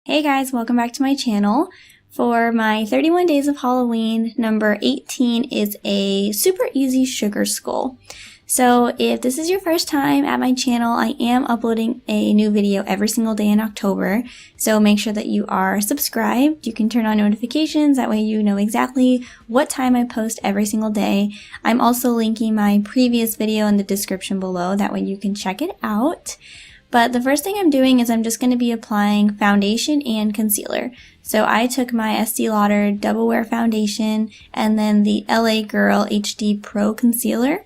Hey guys, welcome back to my channel. For my 31 Days of Halloween, number 18 is a super easy sugar skull. So if this is your first time at my channel, I am uploading a new video every single day in October. So make sure that you are subscribed. You can turn on notifications, that way you know exactly what time I post every single day. I'm also linking my previous video in the description below, that way you can check it out. But the first thing I'm doing is I'm just going to be applying foundation and concealer. So I took my Estee Lauder Double Wear Foundation and then the LA Girl HD Pro Concealer.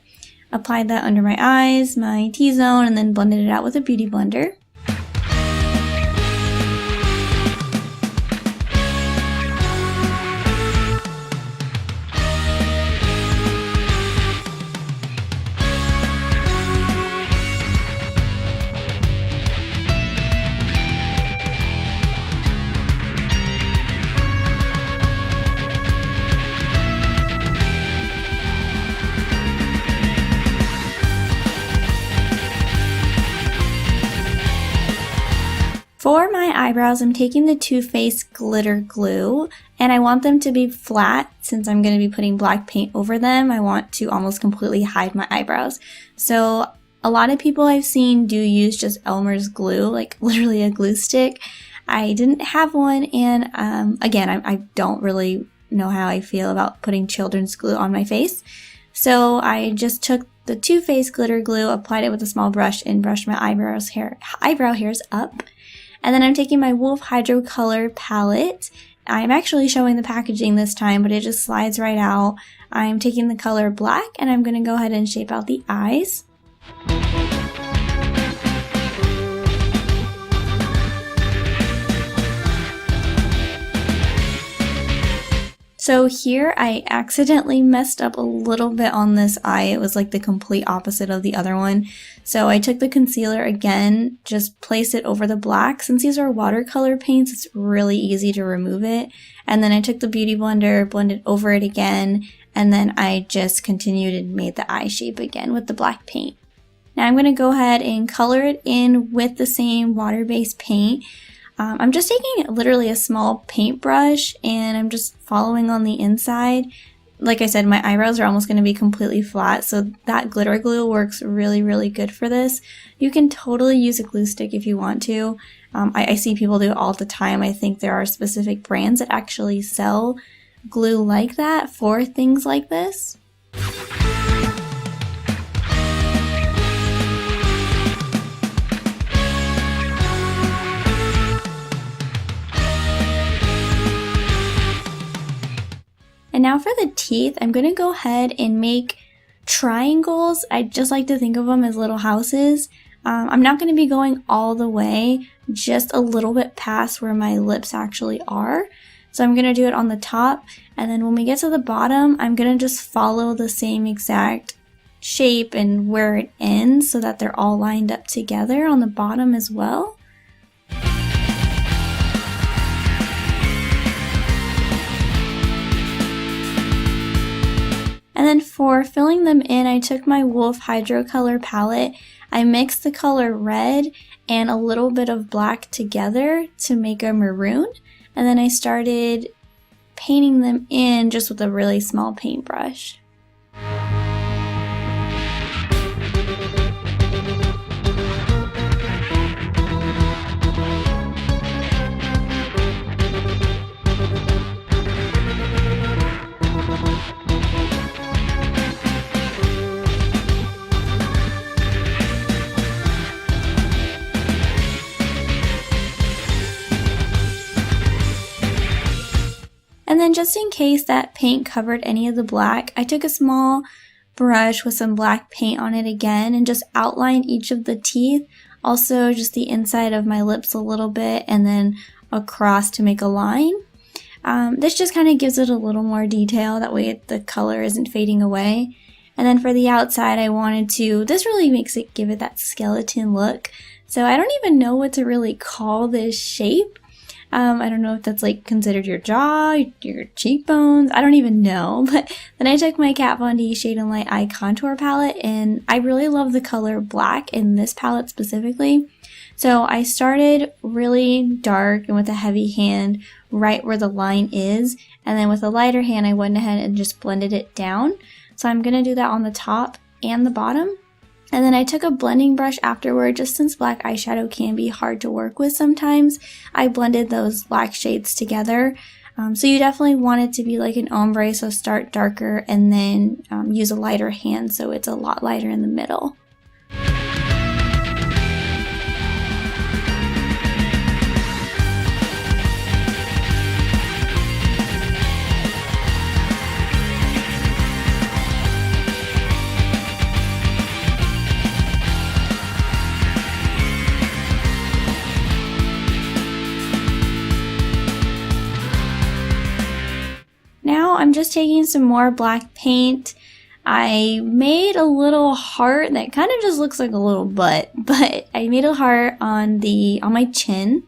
Applied that under my eyes, my T-zone, and then blended it out with a beauty blender. For my eyebrows, I'm taking the Too Faced Glitter Glue, and I want them to be flat since I'm going to be putting black paint over them. I want to almost completely hide my eyebrows. So a lot of people I've seen do use just Elmer's glue, like literally a glue stick. I didn't have one, and again, I don't really know how I feel about putting children's glue on my face. So I just took the Too Faced Glitter Glue, applied it with a small brush, and brushed my eyebrow hairs up. And then I'm taking my Wolf Hydro Color palette. I'm actually showing the packaging this time, but it just slides right out. I'm taking the color black, and I'm going to go ahead and shape out the eyes. So here I accidentally messed up a little bit on this eye. It was like the complete opposite of the other one. So I took the concealer again, just placed it over the black. Since these are watercolor paints, it's really easy to remove it. And then I took the beauty blender, blended over it again, and then I just continued and made the eye shape again with the black paint. Now I'm going to go ahead and color it in with the same water-based paint. I'm just taking literally a small paintbrush and I'm just following on the inside. Like I said, my eyebrows are almost going to be completely flat, so that glitter glue works really, really good for this. You can totally use a glue stick if you want to. I see people do it all the time. I think there are specific brands that actually sell glue like that for things like this. And now for the teeth, I'm going to go ahead and make triangles. I just like to think of them as little houses. I'm not going to be going all the way, just a little bit past where my lips actually are. So I'm going to do it on the top, and then when we get to the bottom, I'm going to just follow the same exact shape and where it ends so that they're all lined up together on the bottom as well. And then for filling them in, I took my Wolf Hydro Color palette. I mixed the color red and a little bit of black together to make a maroon. And then I started painting them in just with a really small paintbrush. And then just in case that paint covered any of the black, I took a small brush with some black paint on it again and just outlined each of the teeth. Also just the inside of my lips a little bit and then across to make a line. This just kind of gives it a little more detail, that way the color isn't fading away. And then for the outside, I wanted to, this really makes it give it that skeleton look. So I don't even know what to really call this shape. I don't know if that's like considered your jaw, your cheekbones, I don't even know. But then I took my Kat Von D Shade and Light Eye Contour palette, and I really love the color black in this palette specifically. So I started really dark and with a heavy hand right where the line is, and then with a lighter hand I went ahead and just blended it down. So I'm going to do that on the top and the bottom. And then I took a blending brush afterward, just since black eyeshadow can be hard to work with sometimes. I blended those black shades together. So you definitely want it to be like an ombre, so start darker and then use a lighter hand so it's a lot lighter in the middle. Now I'm just taking some more black paint. I made a little heart that kind of just looks like a little butt, but I made a heart on my chin,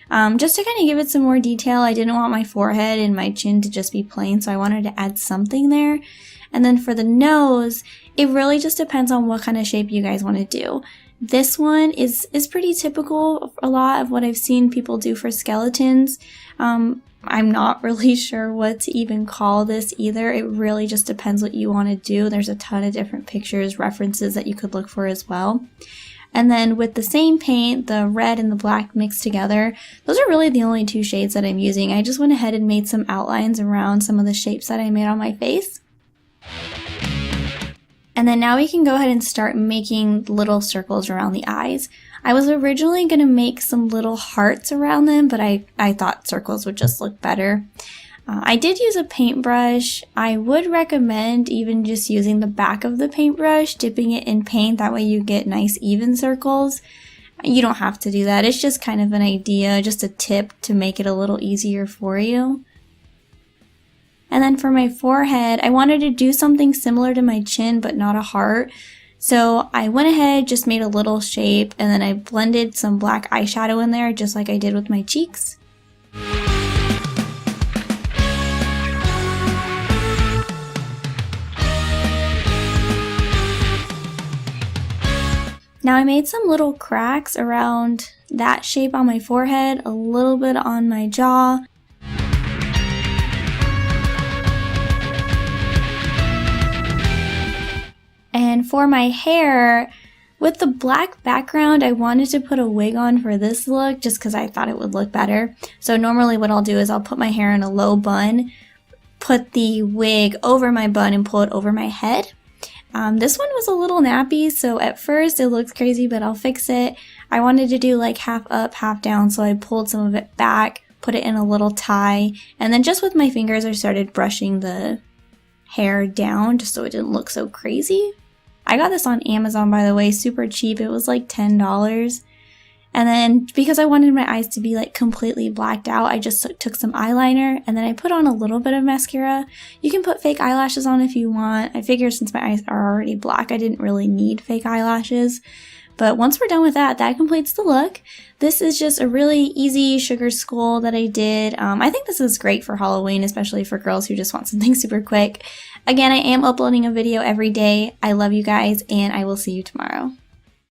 just to kind of give it some more detail. I didn't want my forehead and my chin to just be plain, so I wanted to add something there. And then for the nose, it really just depends on what kind of shape you guys want to do. This one is pretty typical of a lot of what I've seen people do for skeletons. I'm not really sure what to even call this either. It really just depends what you want to do. There's a ton of different pictures, references that you could look for as well. And then with the same paint, the red and the black mixed together, those are really the only two shades that I'm using. I just went ahead and made some outlines around some of the shapes that I made on my face. And then now we can go ahead and start making little circles around the eyes. I was originally going to make some little hearts around them, but I thought circles would just look better. I did use a paintbrush. I would recommend even just using the back of the paintbrush, dipping it in paint, that way you get nice even circles. You don't have to do that, it's just kind of an idea, just a tip to make it a little easier for you. And then for my forehead, I wanted to do something similar to my chin, but not a heart. So I went ahead, just made a little shape, and then I blended some black eyeshadow in there, just like I did with my cheeks. Now I made some little cracks around that shape on my forehead, a little bit on my jaw. And for my hair, with the black background, I wanted to put a wig on for this look just because I thought it would look better. So normally what I'll do is I'll put my hair in a low bun, put the wig over my bun and pull it over my head. This one was a little nappy, so at first it looks crazy, but I'll fix it. I wanted to do like half up, half down, so I pulled some of it back, put it in a little tie, and then just with my fingers I started brushing the hair down just so it didn't look so crazy. I got this on Amazon, by the way, super cheap. It was like $10. And then because I wanted my eyes to be like completely blacked out, I just took some eyeliner and then I put on a little bit of mascara. You can put fake eyelashes on if you want. I figured since my eyes are already black, I didn't really need fake eyelashes. But once we're done with that, that completes the look. This is just a really easy sugar skull that I did. I think this is great for Halloween, especially for girls who just want something super quick. Again, I am uploading a video every day. I love you guys, and I will see you tomorrow.